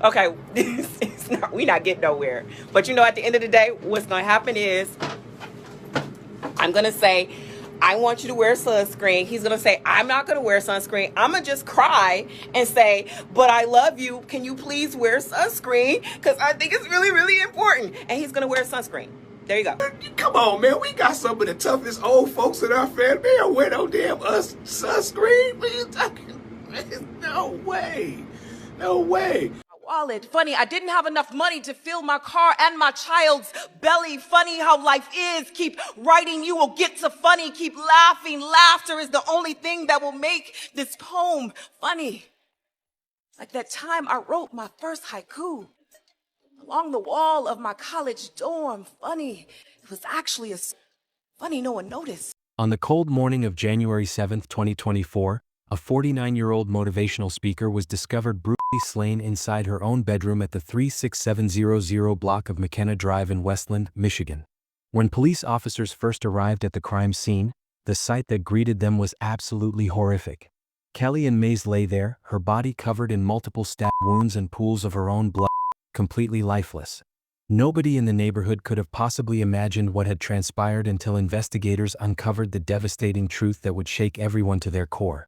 Okay, we not getting nowhere. But you know, at the end of the day, what's going to happen is I'm going to say, I want you to wear sunscreen. He's going to say, I'm not going to wear sunscreen. I'm going to just cry and say, but I love you. Can you please wear sunscreen? Because I think it's really, really important. And he's going to wear sunscreen. There you go. Come on, man. We got some of the toughest old folks in our family. They don't wear no damn sunscreen. Man, no way. No way. Wallet. Funny, I didn't have enough money to fill my car and my child's belly. Funny how life is. Keep writing, you will get to funny. Keep laughing. Laughter is the only thing that will make this poem funny. Like that time I wrote my first haiku along the wall of my college dorm. Funny. It was actually funny no one noticed. On the cold morning of January 7, 2024, a 49-year-old motivational speaker was discovered brutally slain inside her own bedroom at the 36700 block of McKenna Drive in Westland, Michigan. When police officers first arrived at the crime scene, the sight that greeted them was absolutely horrific. Kelly Ann Mays lay there, her body covered in multiple stab wounds and pools of her own blood, completely lifeless. Nobody in the neighborhood could have possibly imagined what had transpired until investigators uncovered the devastating truth that would shake everyone to their core.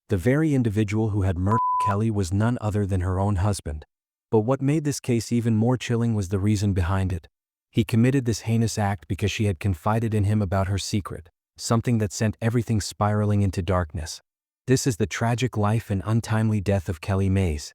The very individual who had murdered Kelly was none other than her own husband. But what made this case even more chilling was the reason behind it. He committed this heinous act because she had confided in him about her secret, something that sent everything spiraling into darkness. This is the tragic life and untimely death of Kelly Mays.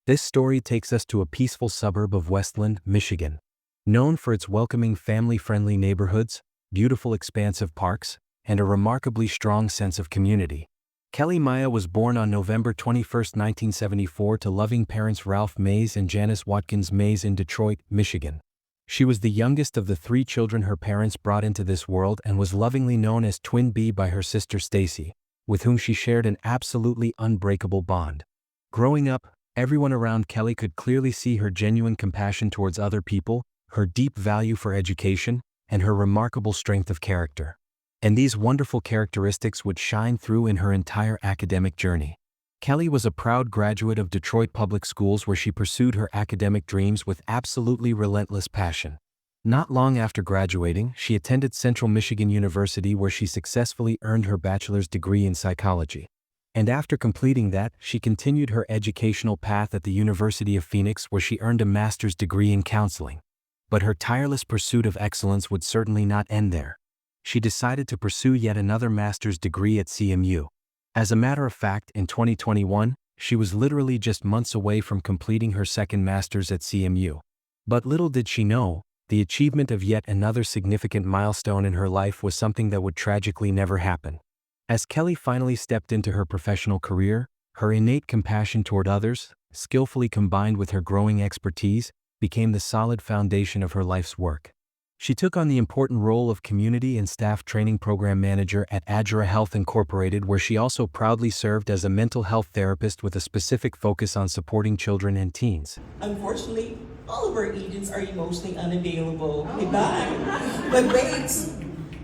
This story takes us to a peaceful suburb of Westland, Michigan. Known for its welcoming family-friendly neighborhoods, beautiful expansive parks, and a remarkably strong sense of community. Kelly Maya was born on November 21, 1974 to loving parents Ralph Mays and Janice Watkins Mays in Detroit, Michigan. She was the youngest of the 3 children her parents brought into this world and was lovingly known as Twin B by her sister Stacy, with whom she shared an absolutely unbreakable bond. Growing up, everyone around Kelly could clearly see her genuine compassion towards other people, her deep value for education, and her remarkable strength of character. And these wonderful characteristics would shine through in her entire academic journey. Kelly was a proud graduate of Detroit Public Schools where she pursued her academic dreams with absolutely relentless passion. Not long after graduating, she attended Central Michigan University where she successfully earned her bachelor's degree in psychology. And after completing that, she continued her educational path at the University of Phoenix where she earned a master's degree in counseling. But her tireless pursuit of excellence would certainly not end there. She decided to pursue yet another master's degree at CMU. As a matter of fact, in 2021, she was literally just months away from completing her second master's at CMU. But little did she know, the achievement of yet another significant milestone in her life was something that would tragically never happen. As Kelly finally stepped into her professional career, her innate compassion toward others, skillfully combined with her growing expertise, became the solid foundation of her life's work. She took on the important role of Community and Staff Training Program Manager at Adjura Health Incorporated, where she also proudly served as a mental health therapist with a specific focus on supporting children and teens. Unfortunately, all of our agents are emotionally unavailable. Goodbye. But wait,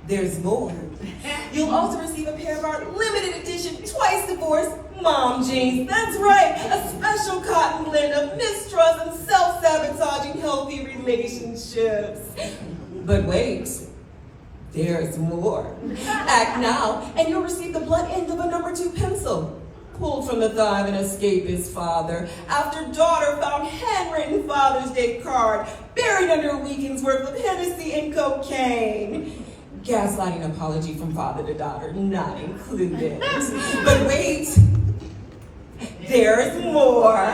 there's more. You'll also receive a pair of our limited edition twice divorced mom jeans. That's right, a special cotton blend of mistrust and self-sabotaging healthy relationships. But wait, there's more. Act now, and you'll receive the blunt end of a number 2 pencil, pulled from the thigh of an escapist father, after daughter found handwritten Father's Day card, buried under a weekend's worth of Hennessy and cocaine. Gaslighting apology from father to daughter, not included. But wait, there's more.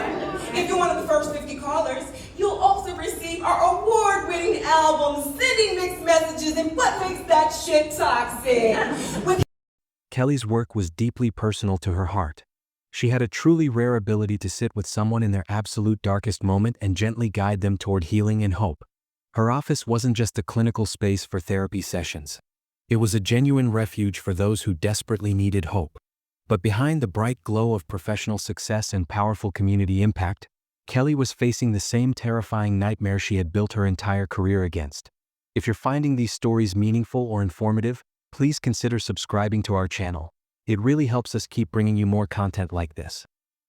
If you're one of the first 50 callers, you'll also receive our award-winning album, Sending Mixed Messages and What Makes That Shit Toxic. Kelly's work was deeply personal to her heart. She had a truly rare ability to sit with someone in their absolute darkest moment and gently guide them toward healing and hope. Her office wasn't just a clinical space for therapy sessions. It was a genuine refuge for those who desperately needed hope. But behind the bright glow of professional success and powerful community impact, Kelly was facing the same terrifying nightmare she had built her entire career against. If you're finding these stories meaningful or informative, please consider subscribing to our channel. It really helps us keep bringing you more content like this.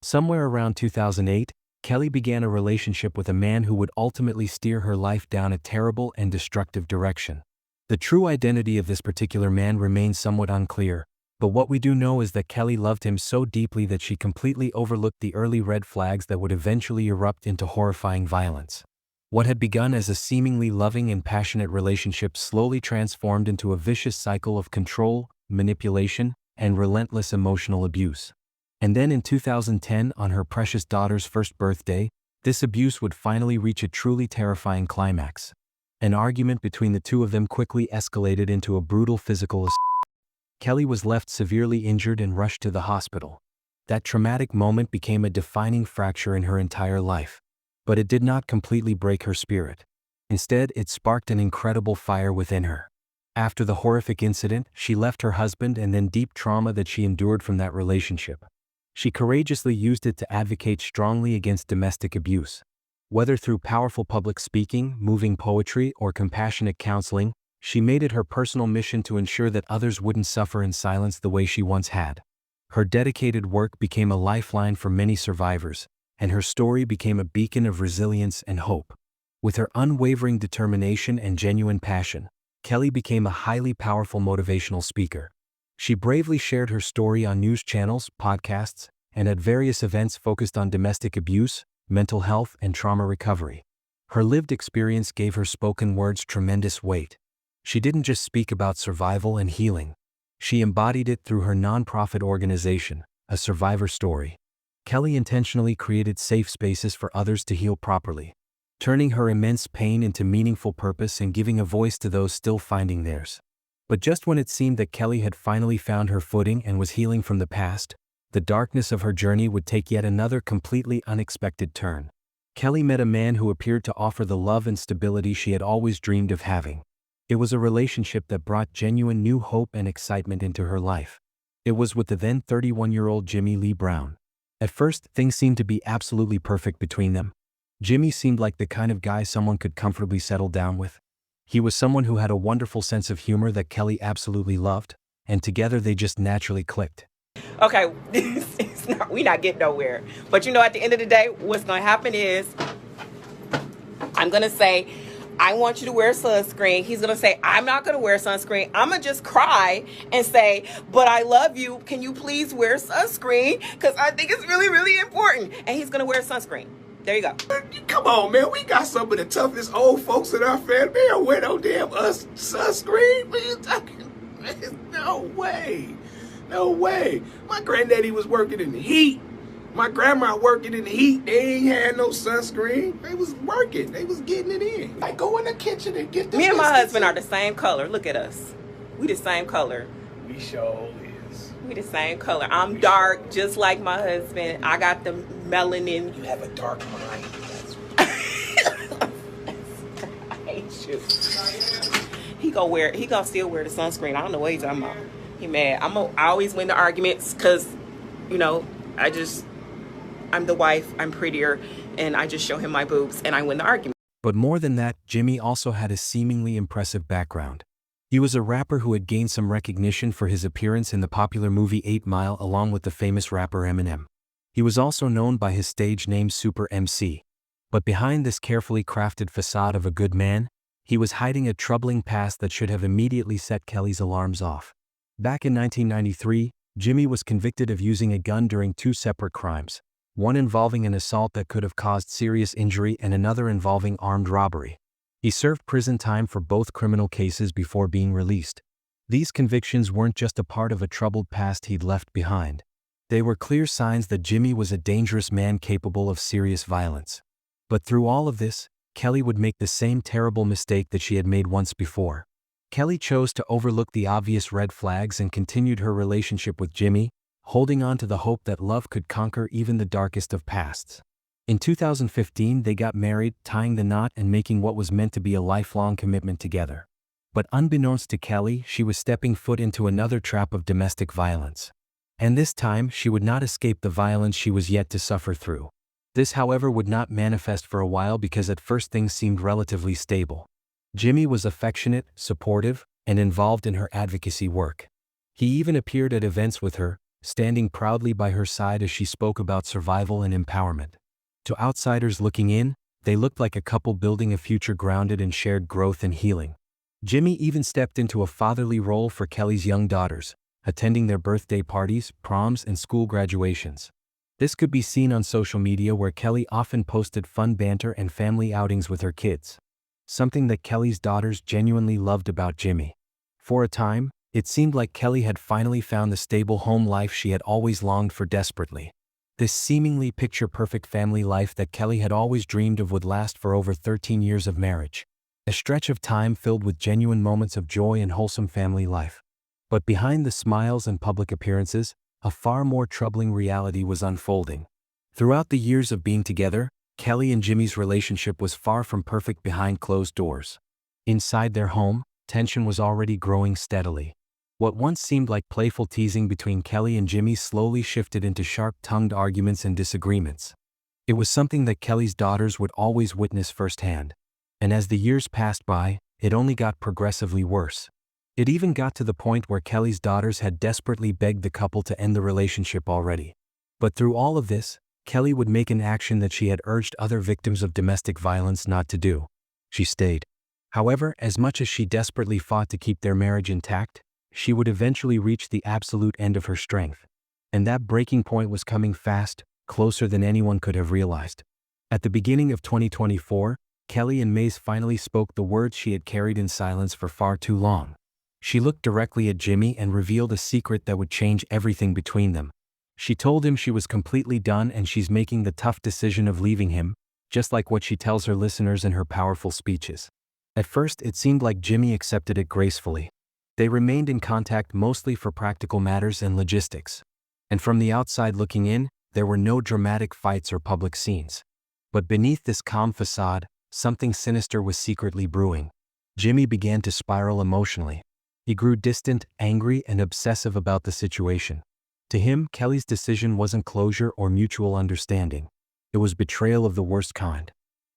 Somewhere around 2008, Kelly began a relationship with a man who would ultimately steer her life down a terrible and destructive direction. The true identity of this particular man remains somewhat unclear, but what we do know is that Kelly loved him so deeply that she completely overlooked the early red flags that would eventually erupt into horrifying violence. What had begun as a seemingly loving and passionate relationship slowly transformed into a vicious cycle of control, manipulation, and relentless emotional abuse. And then in 2010, on her precious daughter's first birthday, this abuse would finally reach a truly terrifying climax. An argument between the two of them quickly escalated into a brutal physical assault. Kelly was left severely injured and rushed to the hospital. That traumatic moment became a defining fracture in her entire life. But it did not completely break her spirit. Instead, it sparked an incredible fire within her. After the horrific incident, she left her husband and then deep trauma that she endured from that relationship. She courageously used it to advocate strongly against domestic abuse. Whether through powerful public speaking, moving poetry, or compassionate counseling, she made it her personal mission to ensure that others wouldn't suffer in silence the way she once had. Her dedicated work became a lifeline for many survivors, and her story became a beacon of resilience and hope. With her unwavering determination and genuine passion, Kelly became a highly powerful motivational speaker. She bravely shared her story on news channels, podcasts, and at various events focused on domestic abuse, mental health, and trauma recovery. Her lived experience gave her spoken words tremendous weight. She didn't just speak about survival and healing. She embodied it through her nonprofit organization, A Survivor Story. Kelly intentionally created safe spaces for others to heal properly, turning her immense pain into meaningful purpose and giving a voice to those still finding theirs. But just when it seemed that Kelly had finally found her footing and was healing from the past, the darkness of her journey would take yet another completely unexpected turn. Kelly met a man who appeared to offer the love and stability she had always dreamed of having. It was a relationship that brought genuine new hope and excitement into her life. It was with the then 31-year-old Jimmy Lee Brown. At first, things seemed to be absolutely perfect between them. Jimmy seemed like the kind of guy someone could comfortably settle down with. He was someone who had a wonderful sense of humor that Kelly absolutely loved, and together they just naturally clicked. Okay, we're not getting nowhere. But you know, at the end of the day, what's going to happen is I'm going to say, I want you to wear sunscreen. He's going to say, I'm not going to wear sunscreen. I'm going to just cry and say, but I love you. Can you please wear sunscreen? Because I think it's really, really important. And he's going to wear sunscreen. There you go. Come on, man. We got some of the toughest old folks in our family. They don't wear no damn sunscreen. What are you talking? Man, no way. No way. My granddaddy was working in the heat. My grandma working in the heat. They ain't had no sunscreen. They was working. They was getting it in. Like, go in the kitchen and get the Me and my husband are the same color. Look at us. We the same color. We sure is. We the same color. I'm dark, just like my husband. I got the melanin. You have a dark mind. I hate you. He gonna still wear the sunscreen. I don't know what he's talking about. He mad. I always win the arguments because, you know, I'm the wife, I'm prettier, and I just show him my boobs and I win the argument. But more than that, Jimmy also had a seemingly impressive background. He was a rapper who had gained some recognition for his appearance in the popular movie 8 Mile along with the famous rapper Eminem. He was also known by his stage name Super MC. But behind this carefully crafted facade of a good man, he was hiding a troubling past that should have immediately set Kelly's alarms off. Back in 1993, Jimmy was convicted of using a gun during 2 separate crimes, one involving an assault that could have caused serious injury and another involving armed robbery. He served prison time for both criminal cases before being released. These convictions weren't just a part of a troubled past he'd left behind. They were clear signs that Jimmy was a dangerous man capable of serious violence. But through all of this, Kelly would make the same terrible mistake that she had made once before. Kelly chose to overlook the obvious red flags and continued her relationship with Jimmy, holding on to the hope that love could conquer even the darkest of pasts. In 2015, they got married, tying the knot and making what was meant to be a lifelong commitment together. But unbeknownst to Kelly, she was stepping foot into another trap of domestic violence. And this time, she would not escape the violence she was yet to suffer through. This, however, would not manifest for a while because at first things seemed relatively stable. Jimmy was affectionate, supportive, and involved in her advocacy work. He even appeared at events with her, standing proudly by her side as she spoke about survival and empowerment. To outsiders looking in, they looked like a couple building a future grounded in shared growth and healing. Jimmy even stepped into a fatherly role for Kelly's young daughters, attending their birthday parties, proms, and school graduations. This could be seen on social media where Kelly often posted fun banter and family outings with her kids. Something that Kelly's daughters genuinely loved about Jimmy. For a time, it seemed like Kelly had finally found the stable home life she had always longed for desperately. This seemingly picture-perfect family life that Kelly had always dreamed of would last for over 13 years of marriage. A stretch of time filled with genuine moments of joy and wholesome family life. But behind the smiles and public appearances, a far more troubling reality was unfolding. Throughout the years of being together, Kelly and Jimmy's relationship was far from perfect behind closed doors. Inside their home, tension was already growing steadily. What once seemed like playful teasing between Kelly and Jimmy slowly shifted into sharp-tongued arguments and disagreements. It was something that Kelly's daughters would always witness firsthand. And as the years passed by, it only got progressively worse. It even got to the point where Kelly's daughters had desperately begged the couple to end the relationship already. But through all of this, Kelly would make an action that she had urged other victims of domestic violence not to do. She stayed. However, as much as she desperately fought to keep their marriage intact, she would eventually reach the absolute end of her strength. And that breaking point was coming fast, closer than anyone could have realized. At the beginning of 2024, Kelly and Maze finally spoke the words she had carried in silence for far too long. She looked directly at Jimmy and revealed a secret that would change everything between them. She told him she was completely done and she's making the tough decision of leaving him, just like what she tells her listeners in her powerful speeches. At first, it seemed like Jimmy accepted it gracefully. They remained in contact mostly for practical matters and logistics. And from the outside looking in, there were no dramatic fights or public scenes. But beneath this calm facade, something sinister was secretly brewing. Jimmy began to spiral emotionally. He grew distant, angry, and obsessive about the situation. To him, Kelly's decision wasn't closure or mutual understanding. It was betrayal of the worst kind.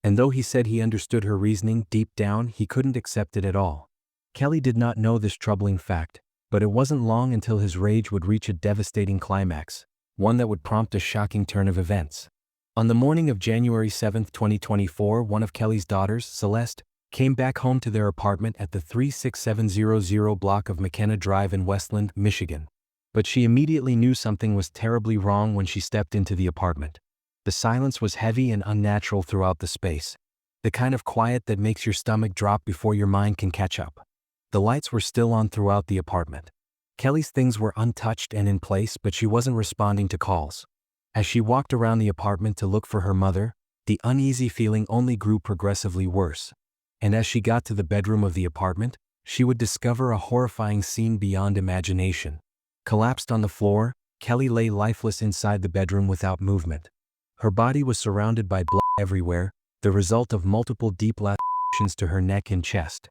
And though he said he understood her reasoning, deep down he couldn't accept it at all. Kelly did not know this troubling fact, but it wasn't long until his rage would reach a devastating climax, one that would prompt a shocking turn of events. On the morning of January 7, 2024, one of Kelly's daughters, Celeste, came back home to their apartment at the 36700 block of McKenna Drive in Westland, Michigan. But she immediately knew something was terribly wrong when she stepped into the apartment. The silence was heavy and unnatural throughout the space. The kind of quiet that makes your stomach drop before your mind can catch up. The lights were still on throughout the apartment. Kelly's things were untouched and in place, but she wasn't responding to calls. As she walked around the apartment to look for her mother, the uneasy feeling only grew progressively worse. And as she got to the bedroom of the apartment, she would discover a horrifying scene beyond imagination. Collapsed on the floor, Kelly lay lifeless inside the bedroom without movement. Her body was surrounded by blood everywhere, the result of multiple deep lacerations to her neck and chest.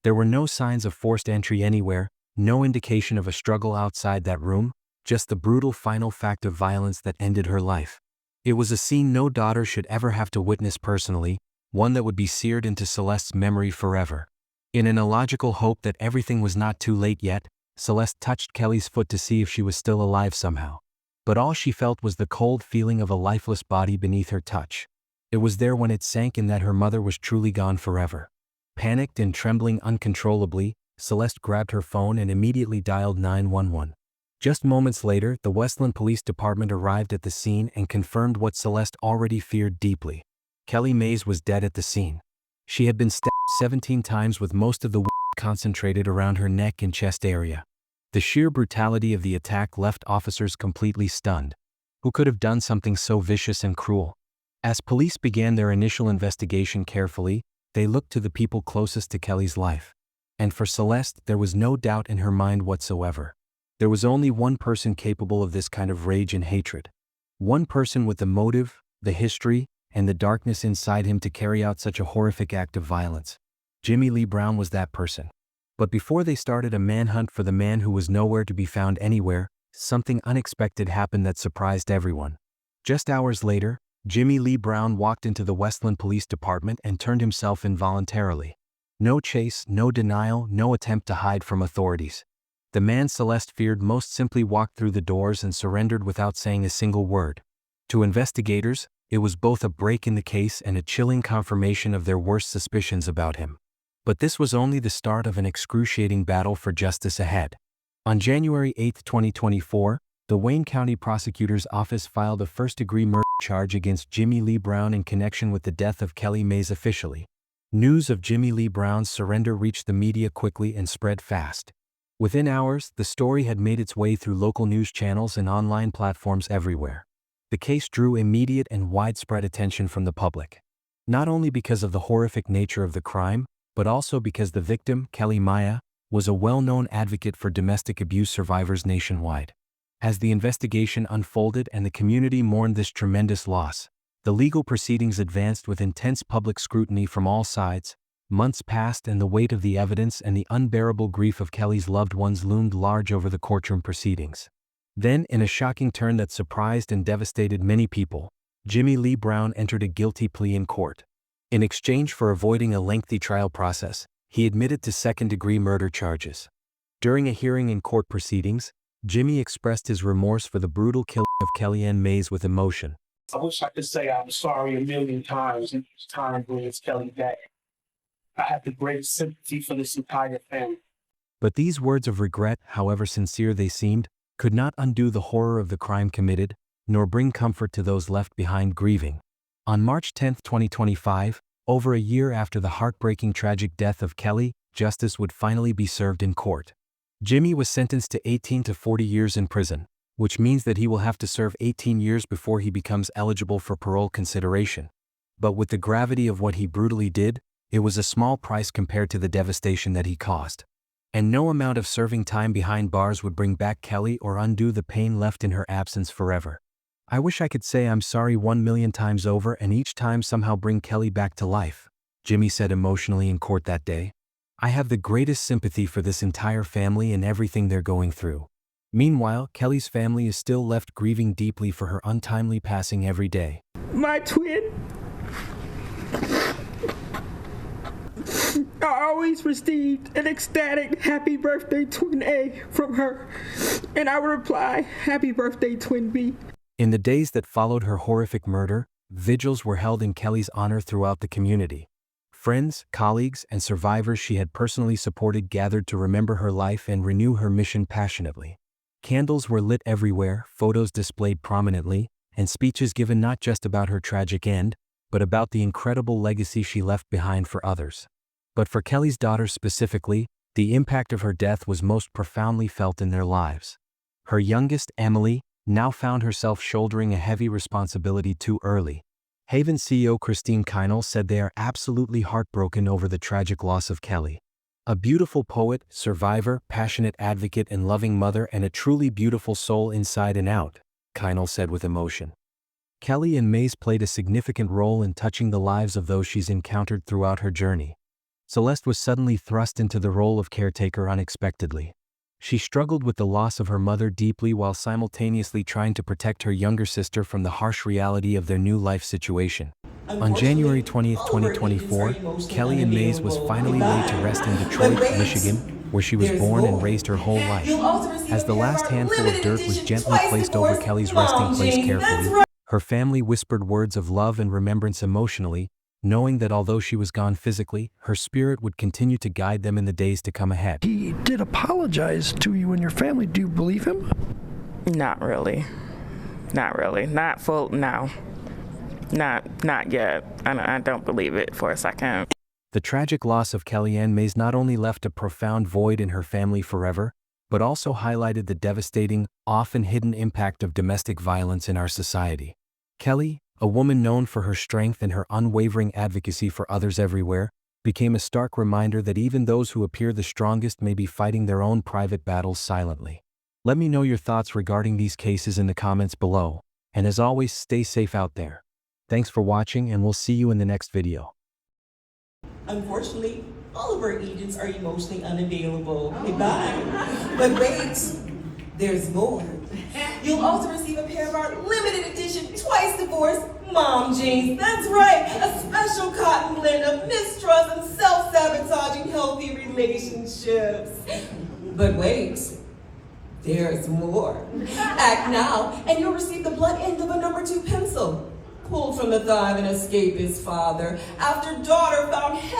There were no signs of forced entry anywhere, no indication of a struggle outside that room, just the brutal final fact of violence that ended her life. It was a scene no daughter should ever have to witness personally, one that would be seared into Celeste's memory forever. In an illogical hope that everything was not too late yet, Celeste touched Kelly's foot to see if she was still alive somehow. But all she felt was the cold feeling of a lifeless body beneath her touch. It was there when it sank in that her mother was truly gone forever. Panicked and trembling uncontrollably, Celeste grabbed her phone and immediately dialed 911. Just moments later, the Westland Police Department arrived at the scene and confirmed what Celeste already feared deeply. Kelly Mays was dead at the scene. She had been stabbed 17 times with most of the wounds concentrated around her neck and chest area. The sheer brutality of the attack left officers completely stunned. Who could have done something so vicious and cruel? As police began their initial investigation carefully, they looked to the people closest to Kelly's life. And for Celeste, there was no doubt in her mind whatsoever. There was only one person capable of this kind of rage and hatred. One person with the motive, the history, and the darkness inside him to carry out such a horrific act of violence. Jimmy Lee Brown was that person. But before they started a manhunt for the man who was nowhere to be found anywhere, something unexpected happened that surprised everyone. Just hours later, Jimmy Lee Brown walked into the Westland Police Department and turned himself in voluntarily. No chase, no denial, no attempt to hide from authorities. The man Celeste feared most simply walked through the doors and surrendered without saying a single word. To investigators, it was both a break in the case and a chilling confirmation of their worst suspicions about him. But this was only the start of an excruciating battle for justice ahead. On January 8, 2024, the Wayne County Prosecutor's Office filed a first-degree murder charge against Jimmy Lee Brown in connection with the death of Kelly Mays officially. News of Jimmy Lee Brown's surrender reached the media quickly and spread fast. Within hours, the story had made its way through local news channels and online platforms everywhere. The case drew immediate and widespread attention from the public. Not only because of the horrific nature of the crime, but also because the victim, Kelly Maya, was a well-known advocate for domestic abuse survivors nationwide. As the investigation unfolded and the community mourned this tremendous loss, the legal proceedings advanced with intense public scrutiny from all sides. Months passed and the weight of the evidence and the unbearable grief of Kelly's loved ones loomed large over the courtroom proceedings. Then, in a shocking turn that surprised and devastated many people, Jimmy Lee Brown entered a guilty plea in court. In exchange for avoiding a lengthy trial process, he admitted to second-degree murder charges. During a hearing in court proceedings, Jimmy expressed his remorse for the brutal killing of Kellyanne Mays with emotion. I wish I could say I'm sorry a million times, and each time brings Kelly back. I have the greatest sympathy for this entire family. But these words of regret, however sincere they seemed, could not undo the horror of the crime committed, nor bring comfort to those left behind grieving. On March 10, 2025, over a year after the heartbreaking tragic death of Kelly, justice would finally be served in court. Jimmy was sentenced to 18 to 40 years in prison, which means that he will have to serve 18 years before he becomes eligible for parole consideration. But with the gravity of what he brutally did, it was a small price compared to the devastation that he caused. And no amount of serving time behind bars would bring back Kelly or undo the pain left in her absence forever. I wish I could say I'm sorry 1,000,000 times over and each time somehow bring Kelly back to life, Jimmy said emotionally in court that day. I have the greatest sympathy for this entire family and everything they're going through. Meanwhile, Kelly's family is still left grieving deeply for her untimely passing every day. My twin. I always received an ecstatic happy birthday twin A from her, and I would reply, happy birthday twin B. In the days that followed her horrific murder, vigils were held in Kelly's honor throughout the community. Friends, colleagues, and survivors she had personally supported gathered to remember her life and renew her mission passionately. Candles were lit everywhere, photos displayed prominently, and speeches given not just about her tragic end, but about the incredible legacy she left behind for others. But for Kelly's daughters specifically, the impact of her death was most profoundly felt in their lives. Her youngest, Emily, now found herself shouldering a heavy responsibility too early. Haven CEO Christine Keinel said they are absolutely heartbroken over the tragic loss of Kelly. A beautiful poet, survivor, passionate advocate and loving mother and a truly beautiful soul inside and out, Keinel said with emotion. Kelly and Mays played a significant role in touching the lives of those she's encountered throughout her journey. Celeste was suddenly thrust into the role of caretaker unexpectedly. She struggled with the loss of her mother deeply while simultaneously trying to protect her younger sister from the harsh reality of their new life situation. On January 20, 2024, Kelly and Mays was finally laid to rest in Detroit, Michigan, where she was born and raised her whole life. As the last handful of dirt was gently placed over Kelly's resting place carefully, her family whispered words of love and remembrance emotionally, knowing that although she was gone physically, her spirit would continue to guide them in the days to come ahead. He did apologize to you and your family. Do you believe him? Not really. Not really. Not full, no. Not yet. I don't believe it for a second. The tragic loss of Kellyanne Mays not only left a profound void in her family forever, but also highlighted the devastating, often hidden impact of domestic violence in our society. Kelly, a woman known for her strength and her unwavering advocacy for others everywhere, became a stark reminder that even those who appear the strongest may be fighting their own private battles silently. Let me know your thoughts regarding these cases in the comments below, and as always, stay safe out there. Thanks for watching, and we'll see you in the next video. Unfortunately, all of our agents are emotionally unavailable. Goodbye. But wait, there's more. You'll also receive a pair of our limited edition twice divorced mom jeans. That's right, a special cotton blend of mistrust and self-sabotaging healthy relationships. But wait, There's more. Act now, and you'll receive the blunt end of a number 2 pencil, pulled from the thigh of an escapist father after daughter found head